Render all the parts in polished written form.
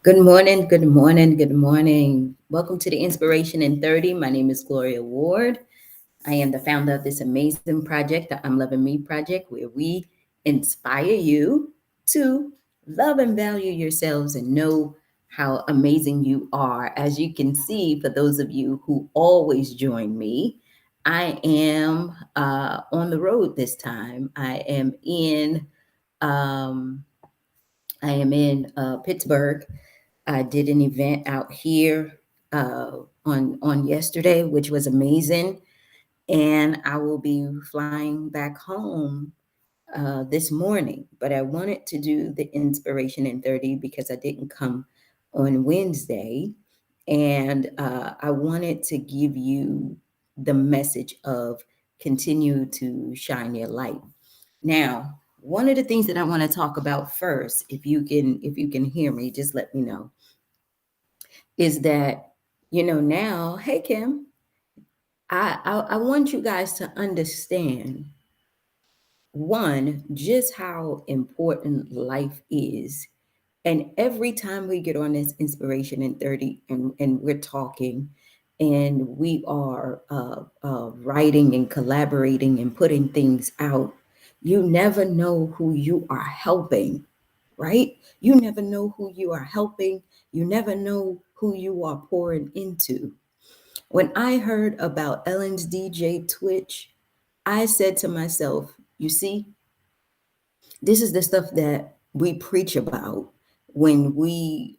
Good morning, good morning, good morning. Welcome to the Inspiration in 30. My name is Gloria Ward. I am the founder of this amazing project, the I'm Loving Me Project, where we inspire you to love and value yourselves and know how amazing you are. As you can see, for those of you who always join me, I am on the road this time. Um, I am in Pittsburgh. I did an event out here on yesterday, which was amazing, and I will be flying back home this morning. But I wanted to do the inspiration in 30 because I didn't come on Wednesday, and I wanted to give you the message of continue to shine your light. Now, one of the things that I want to talk about first, if you can hear me, just let me know, is that now, hey Kim, I want you guys to understand one, just how important life is. And every time we get on this inspiration in 30 and we're talking and we are writing and collaborating and putting things out, you never know who you are helping, right? You never know who you are helping. You never know who you are pouring into. When I heard about Ellen's DJ Twitch, I said to myself, you see, this is the stuff that we preach about when we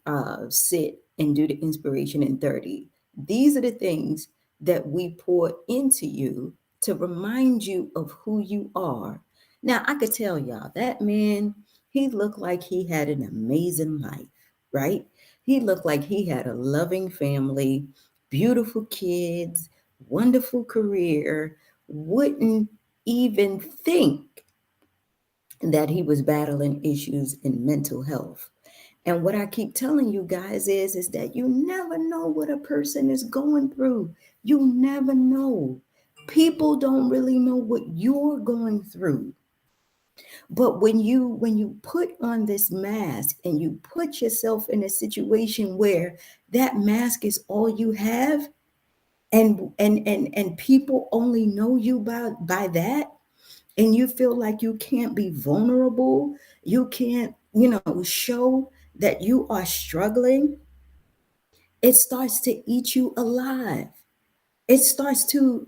sit and do the inspiration in 30. These are the things that we pour into you to remind you of who you are. Now, I could tell y'all that man, he looked like he had an amazing life, right? He looked like he had a loving family, beautiful kids, wonderful career, wouldn't even think that he was battling issues in mental health. And what I keep telling you guys is that you never know what a person is going through. You never know. People don't really know what you're going through. But when you put on this mask and you put yourself in a situation where that mask is all you have, and people only know you by that, and you feel like you can't be vulnerable, you can't, show that you are struggling, it starts to eat you alive. It starts to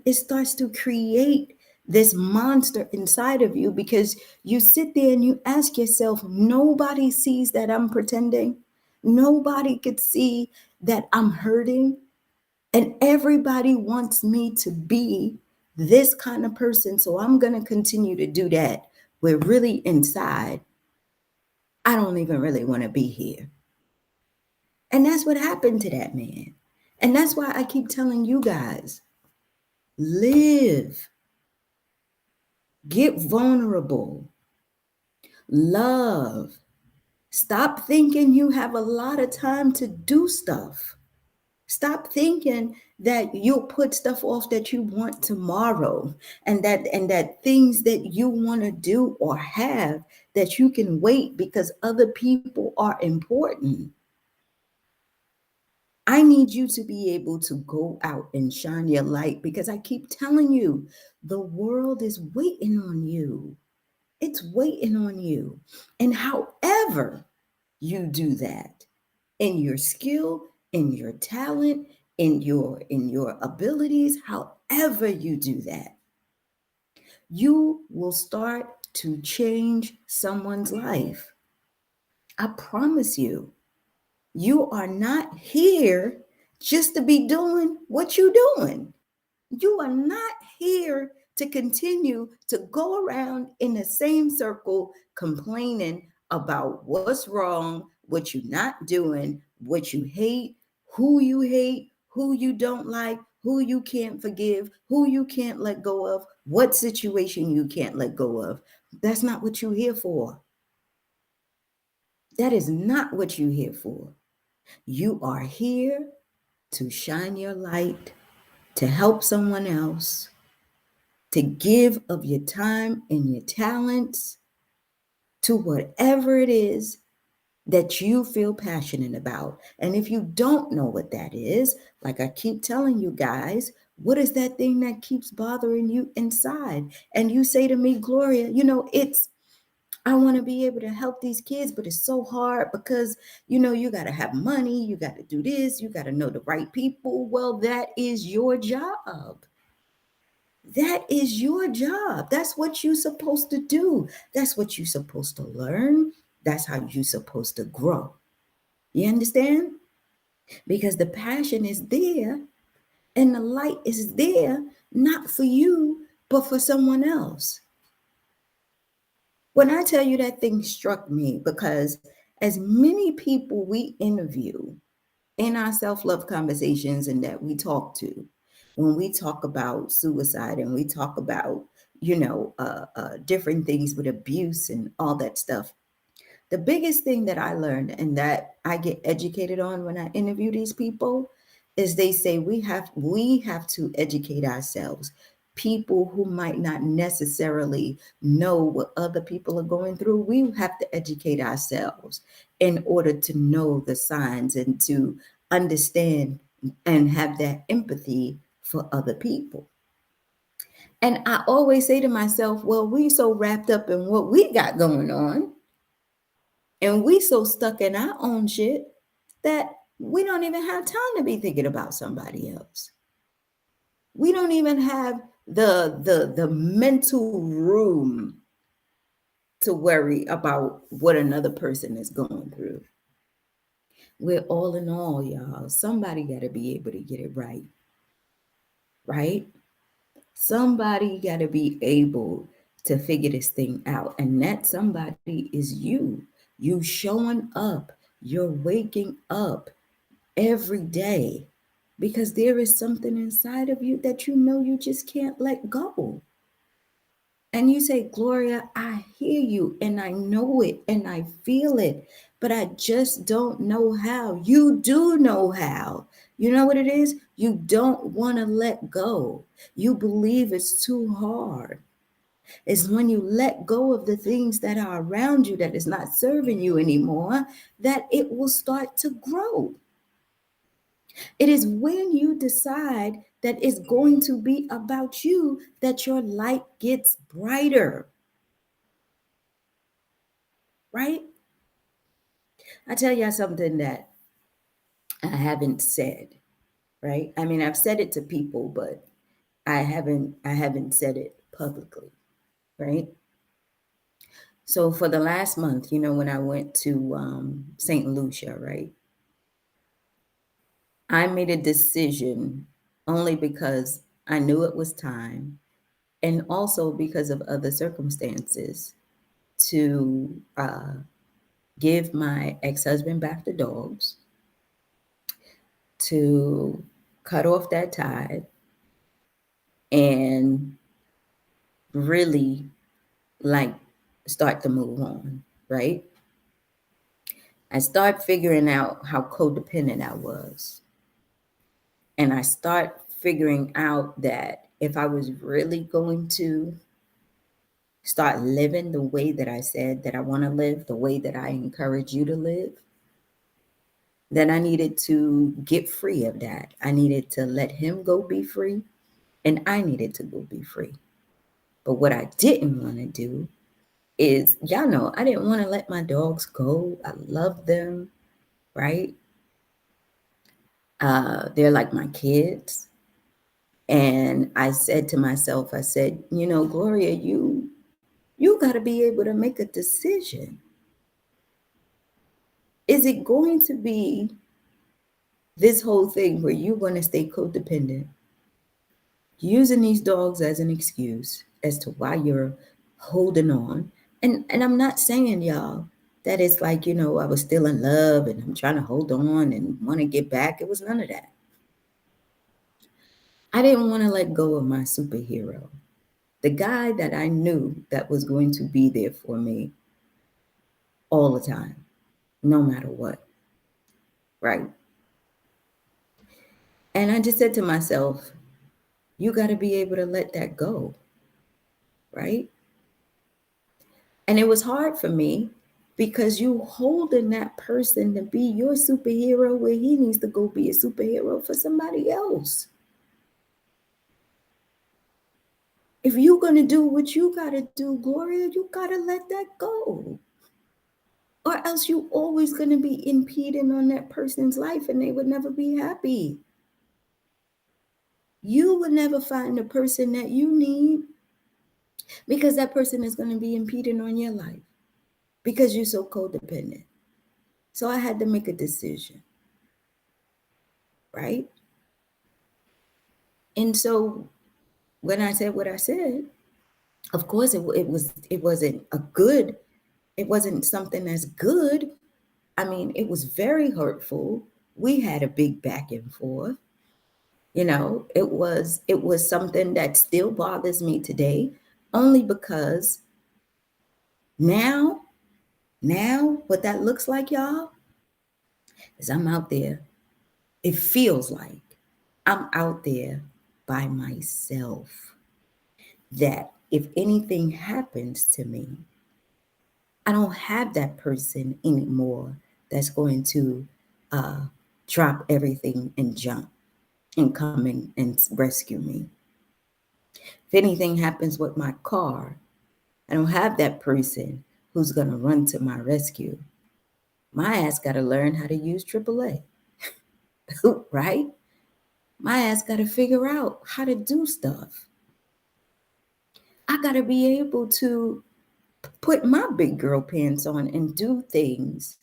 create this monster inside of you because you sit there and you ask yourself, nobody sees that I'm pretending. Nobody could see that I'm hurting. And everybody wants me to be this kind of person. So I'm going to continue to do that. Where really inside, I don't even really want to be here. And that's what happened to that man. And that's why I keep telling you guys, live, get vulnerable, love. Stop thinking you have a lot of time to do stuff. Stop thinking that you'll put stuff off that you want tomorrow, and that things that you want to do or have, that you can wait because other people are important. I need you to be able to go out and shine your light because I keep telling you, the world is waiting on you. It's waiting on you. And however you do that, in your skill, in your talent, in your abilities, however you do that, you will start to change someone's life. I promise you. You are not here just to be doing what you're doing. You are not here to continue to go around in the same circle complaining about what's wrong, what you're not doing, what you hate, who you don't like, who you can't forgive, who you can't let go of, what situation you can't let go of. That's not what you're here for. That is not what you're here for. You are here to shine your light, to help someone else, to give of your time and your talents to whatever it is that you feel passionate about. And if you don't know what that is, like I keep telling you guys, what is that thing that keeps bothering you inside? And you say to me, Gloria, it's I want to be able to help these kids, but it's so hard because, you got to have money, you got to do this, you got to know the right people. Well, that is your job. That is your job. That's what you're supposed to do. That's what you're supposed to learn. That's how you're supposed to grow. You understand? Because the passion is there and the light is there, not for you, but for someone else. When I tell you that thing struck me, because as many people we interview in our self-love conversations and that we talk to, when we talk about suicide and we talk about, different things with abuse and all that stuff, the biggest thing that I learned and that I get educated on when I interview these people is they say we have to educate ourselves. People who might not necessarily know what other people are going through, we have to educate ourselves in order to know the signs and to understand and have that empathy for other people. And I always say to myself, well, we so wrapped up in what we got going on and we so stuck in our own shit that we don't even have time to be thinking about somebody else. We don't even have the mental room to worry about what another person is going through. We're all in all, y'all. Somebody got to be able to get it right. Right? Somebody got to be able to figure this thing out. And that somebody is you. You showing up. You're waking up every day because there is something inside of you that you just can't let go. And you say, Gloria, I hear you and I know it and I feel it, but I just don't know how. You do know how. You know what it is? You don't want to let go. You believe it's too hard. It's when you let go of the things that are around you that is not serving you anymore that it will start to grow. It is when you decide that it's going to be about you that your light gets brighter, right? I tell you something that I haven't said, right? I mean, I've said it to people, but I haven't said it publicly, right? So for the last month, when I went to St. Lucia, right? I made a decision only because I knew it was time and also because of other circumstances to give my ex-husband back the dogs, to cut off that tie, and really like start to move on, right? I start figuring out how codependent I was. And I start figuring out that if I was really going to start living the way that I said that I want to live, the way that I encourage you to live, then I needed to get free of that. I needed to let him go be free, and I needed to go be free. But what I didn't want to do is, y'all know, I didn't want to let my dogs go. I love them, right? They're like my kids. And I said to myself, I said, Gloria, you got to be able to make a decision. Is it going to be this whole thing where you're going to stay codependent, using these dogs as an excuse as to why you're holding on? And I'm not saying, y'all, that it's like, I was still in love and I'm trying to hold on and want to get back. It was none of that. I didn't want to let go of my superhero, the guy that I knew that was going to be there for me all the time, no matter what, right? And I just said to myself, you got to be able to let that go, right? And it was hard for me because you holding that person to be your superhero where he needs to go be a superhero for somebody else. If you're going to do what you got to do, Gloria, you got to let that go. Or else you always going to be impeding on that person's life and they would never be happy. You would never find the person that you need because that person is going to be impeding on your life because you're so codependent. So I had to make a decision, right? And so when I said what I said, of course it wasn't something that's good. I mean, it was very hurtful. We had a big back and forth. It was something that still bothers me today, only because now what that looks like, y'all, is I'm out there. It feels like I'm out there by myself. That if anything happens to me, I don't have that person anymore that's going to drop everything and jump and come in and rescue me. If anything happens with my car, I don't have that person who's going to run to my rescue. My ass got to learn how to use AAA, right? My ass got to figure out how to do stuff. I got to be able to put my big girl pants on and do things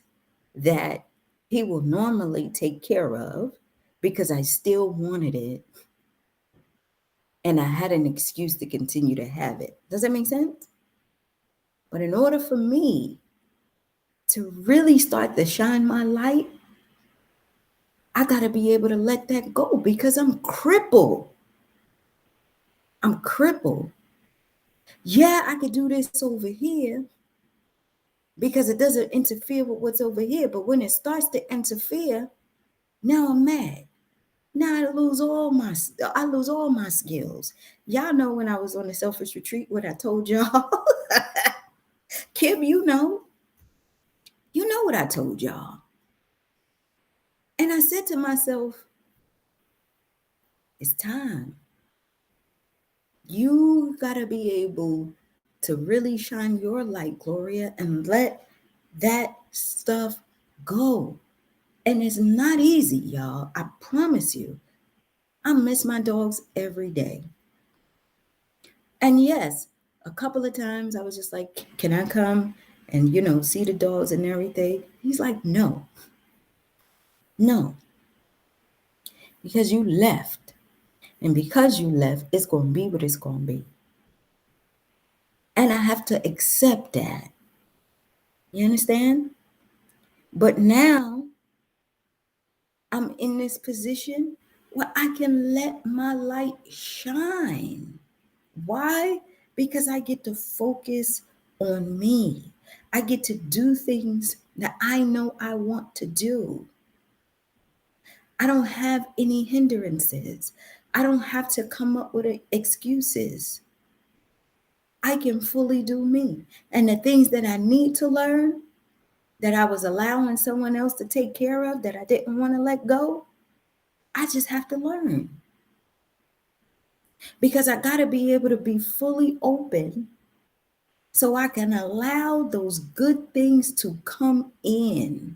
that he will normally take care of because I still wanted it and I had an excuse to continue to have it. Does that make sense? But in order for me to really start to shine my light, I got to be able to let that go because I'm crippled. I'm crippled. Yeah, I could do this over here because it doesn't interfere with what's over here. But when it starts to interfere, now I'm mad. Now I lose all my skills. Y'all know when I was on the selfish retreat, what I told y'all. Kim, you know what I told y'all. And I said to myself, it's time. You gotta be able to really shine your light, Gloria, and let that stuff go. And it's not easy, y'all. I promise you. I miss my dogs every day. And yes, a couple of times I was just like, can I come and, see the dogs and everything? He's like, no, because you left. And because you left, it's going to be what it's going to be. And I have to accept that. You understand? But now I'm in this position where I can let my light shine. Why? Because I get to focus on me. I get to do things that I know I want to do. I don't have any hindrances. I don't have to come up with excuses. I can fully do me. And the things that I need to learn, that I was allowing someone else to take care of, that I didn't want to let go, I just have to learn. Because I got to be able to be fully open so I can allow those good things to come in.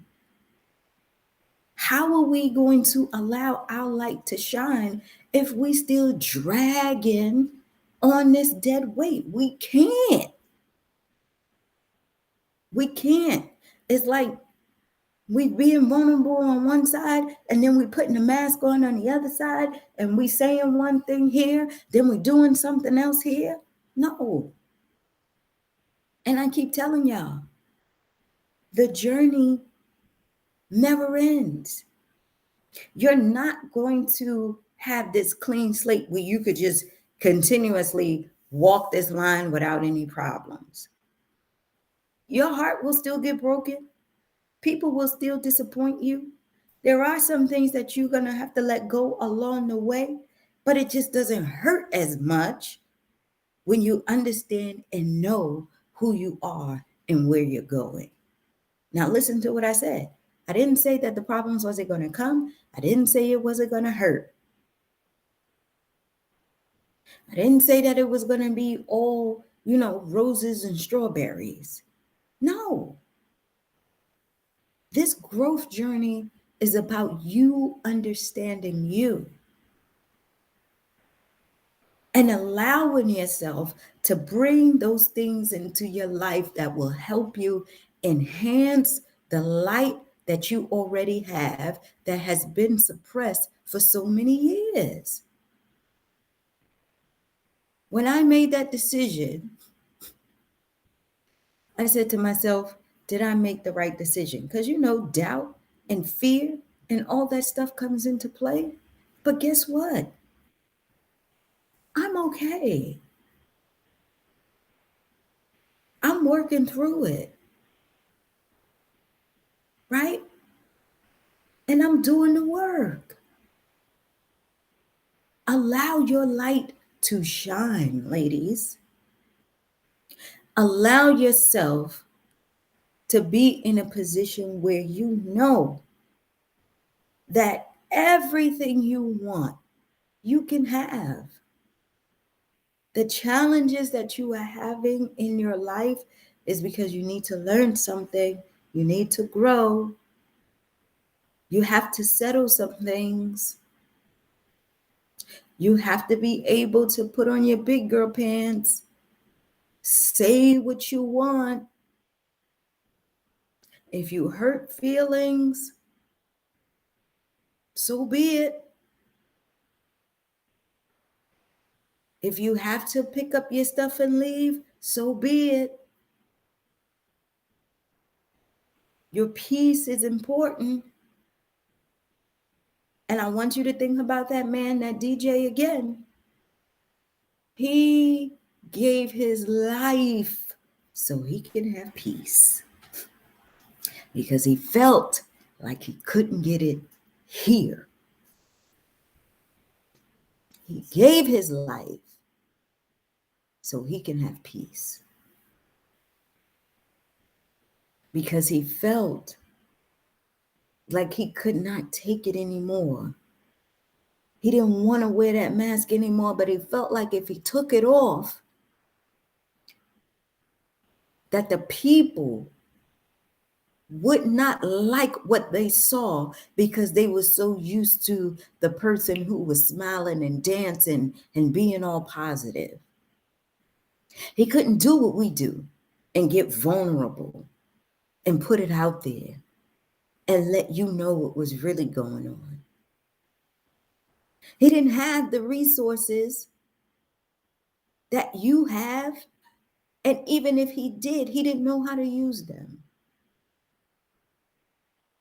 How are we going to allow our light to shine if we still dragging on this dead weight? We can't. We can't. It's like we being vulnerable on one side and then we putting a mask on the other side and we saying one thing here, then we doing something else here. No. And I keep telling y'all, the journey never ends. You're not going to have this clean slate where you could just continuously walk this line without any problems. Your heart will still get broken. People will still disappoint you. There are some things that you're going to have to let go along the way, but it just doesn't hurt as much when you understand and know who you are and where you're going. Now listen to what I said. I didn't say that the problems wasn't going to come. I didn't say it wasn't going to hurt. I didn't say that it was going to be all, roses and strawberries. No. This growth journey is about you understanding you and allowing yourself to bring those things into your life that will help you enhance the light that you already have that has been suppressed for so many years. When I made that decision, I said to myself, did I make the right decision? Because doubt and fear and all that stuff comes into play. But guess what? I'm okay. I'm working through it. Right? And I'm doing the work. Allow your light to shine, ladies. Allow yourself to be in a position where you know that everything you want, you can have. The challenges that you are having in your life is because you need to learn something. You need to grow. You have to settle some things. You have to be able to put on your big girl pants, say what you want. If you hurt feelings, so be it. If you have to pick up your stuff and leave, so be it. Your peace is important. And I want you to think about that man, that DJ again. He gave his life so he can have peace because he felt like he couldn't get it here. He gave his life so he can have peace because he felt like he could not take it anymore. He didn't want to wear that mask anymore, but he felt like if he took it off, that the people would not like what they saw because they were so used to the person who was smiling and dancing and being all positive. He couldn't do what we do and get vulnerable and put it out there and let you know what was really going on. He didn't have the resources that you have. And even if he did, he didn't know how to use them.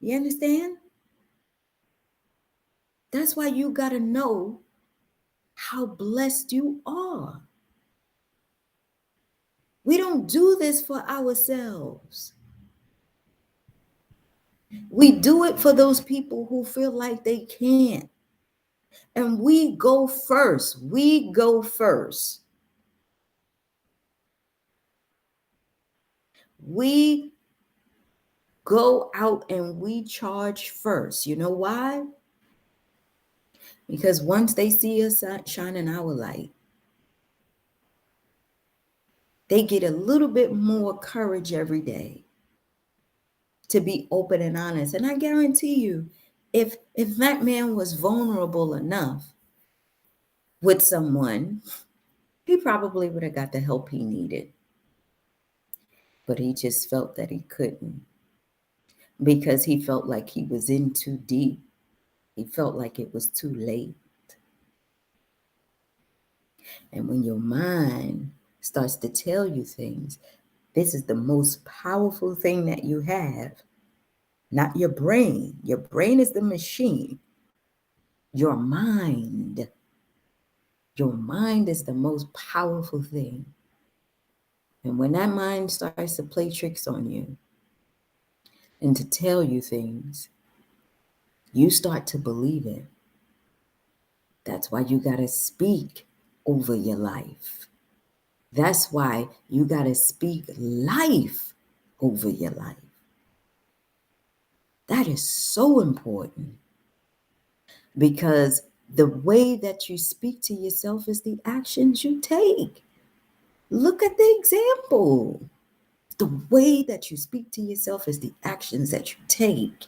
You understand? That's why you got to know how blessed you are. We don't do this for ourselves. We do it for those people who feel like they can't. And we go first. We go first. We go out and we charge first. You know why? Because once they see us shining our light, they get a little bit more courage every day to be open and honest. And I guarantee you, if that man was vulnerable enough with someone, he probably would have got the help he needed. But he just felt that he couldn't because he felt like he was in too deep. He felt like it was too late. And when your mind starts to tell you things, this is the most powerful thing that you have. Not your brain. Your brain is the machine. Your mind. Your mind is the most powerful thing. And when that mind starts to play tricks on you and to tell you things, you start to believe it. That's why you got to speak over your life. That's why you got to speak life over your life. That is so important because the way that you speak to yourself is the actions you take. Look at the example. The way that you speak to yourself is the actions that you take.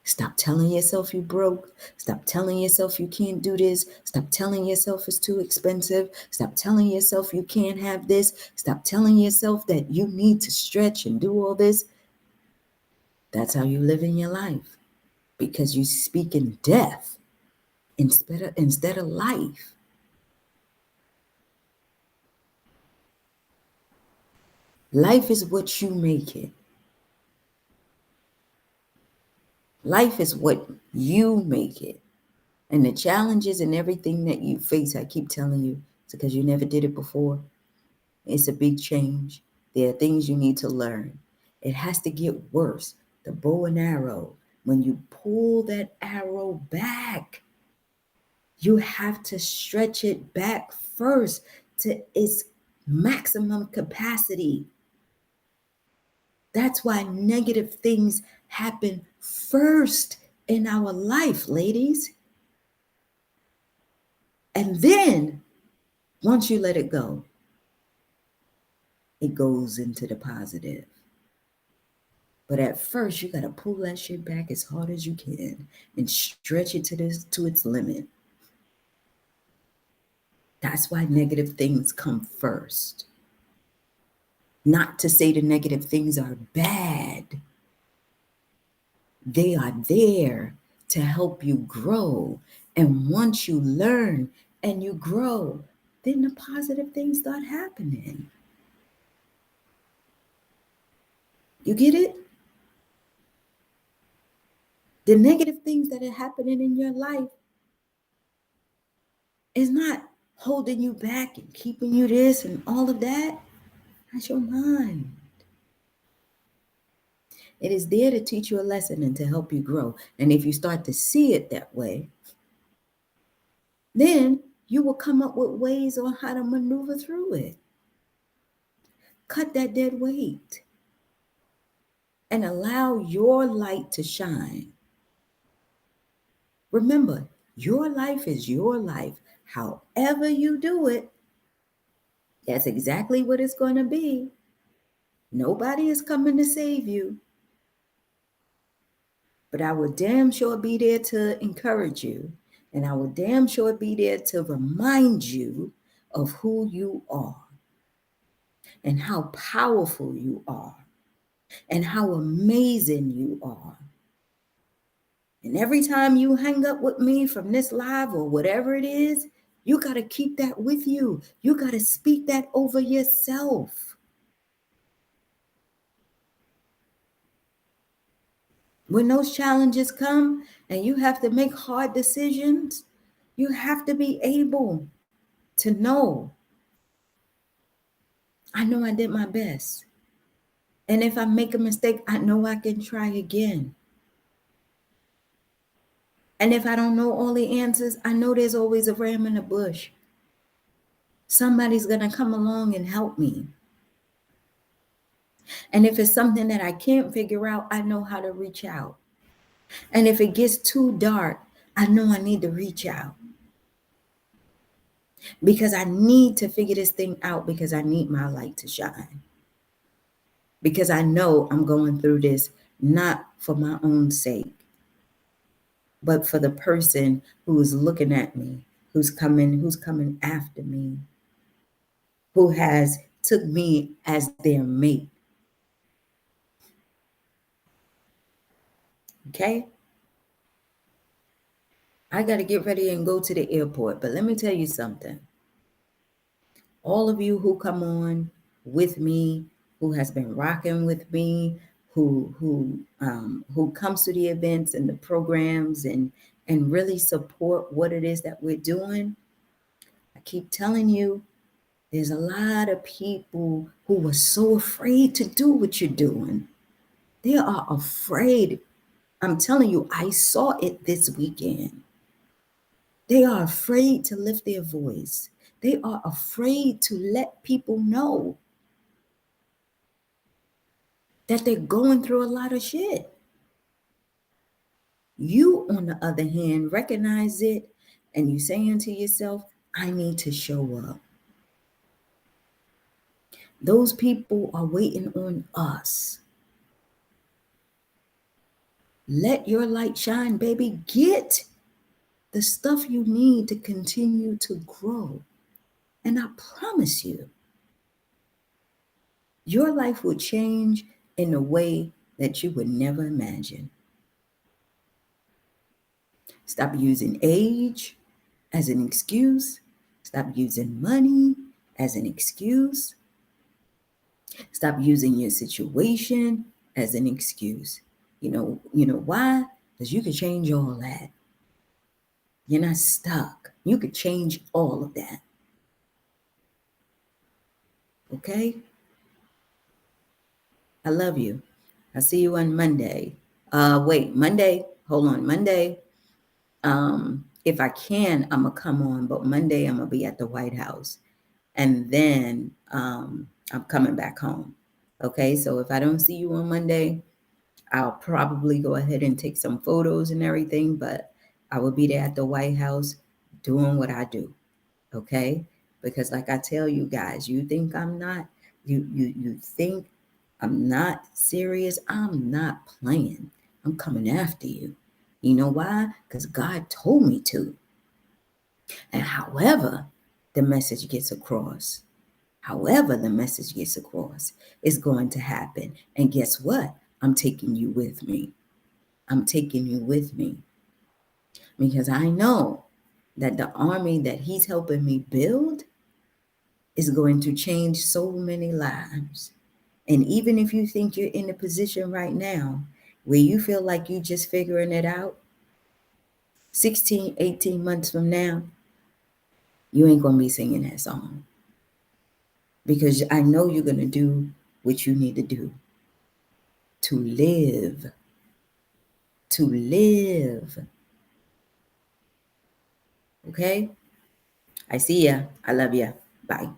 Stop telling yourself you broke. Stop telling yourself you can't do this. Stop telling yourself it's too expensive. Stop telling yourself you can't have this. Stop telling yourself that you need to stretch and do all this. That's how you live in your life because you speak in death instead of life. Life is what you make it. Life is what you make it. And the challenges and everything that you face, I keep telling you, it's because you never did it before. It's a big change. There are things you need to learn. It has to get worse. The bow and arrow, when you pull that arrow back, you have to stretch it back first to its maximum capacity. That's why negative things happen first in our life, ladies. And then once you let it go, it goes into the positive. But at first, you got to pull that shit back as hard as you can and stretch it to its limit. That's why negative things come first. Not to say the negative things are bad. They are there to help you grow. And once you learn and you grow, then the positive things start happening. You get it? The negative things that are happening in your life is not holding you back and keeping you this and all of that. That's your mind. It is there to teach you a lesson and to help you grow. And if you start to see it that way, then you will come up with ways on how to maneuver through it. Cut that dead weight and allow your light to shine. Remember, your life is your life. However you do it, that's exactly what it's going to be. Nobody is coming to save you. But I will damn sure be there to encourage you. And I will damn sure be there to remind you of who you are and how powerful you are and how amazing you are. And every time you hang up with me from this live or whatever it is, you got to keep that with you. You got to speak that over yourself. When those challenges come and you have to make hard decisions, you have to be able to know, I know I did my best. And if I make a mistake, I know I can try again. And if I don't know all the answers, I know there's always a ram in the bush. Somebody's going to come along and help me. And if it's something that I can't figure out, I know how to reach out. And if it gets too dark, I know I need to reach out. Because I need to figure this thing out because I need my light to shine. Because I know I'm going through this not for my own sake, but for the person who is looking at me, who's coming after me, who has took me as their mate. Okay? I got to get ready and go to the airport, but let me tell you something. All of you who come on with me, who has been rocking with me, who comes to the events and the programs and really support what it is that we're doing. I keep telling you, there's a lot of people who are so afraid to do what you're doing. They are afraid. I'm telling you, I saw it this weekend. They are afraid to lift their voice. They are afraid to let people know that they're going through a lot of shit. You, on the other hand, recognize it and you saying to yourself, I need to show up. Those people are waiting on us. Let your light shine, baby. Get the stuff you need to continue to grow. And I promise you, your life will change in a way that you would never imagine. Stop using age as an excuse. Stop using money as an excuse. Stop using your situation as an excuse. You know why? Because you can change all that. You're not stuck. You could change all of that. Okay? I love you. I'll see you on Monday. Wait, Monday. Hold on. Monday. If I can, I'm gonna come on, but Monday I'm gonna be at the White House. And then I'm coming back home. Okay, so if I don't see you on Monday, I'll probably go ahead and take some photos and everything, but I will be there at the White House doing what I do. Okay, because like I tell you guys, you think I'm not, you think I'm not serious. I'm not playing. I'm coming after you. You know why? Because God told me to. And however the message gets across, however the message gets across, is going to happen. And guess what? I'm taking you with me. I'm taking you with me because I know that the army that he's helping me build is going to change so many lives. And even if you think you're in a position right now where you feel like you're just figuring it out, 16, 18 months from now, you ain't going to be singing that song because I know you're going to do what you need to do to live, to live. Okay? I see ya. I love ya. Bye.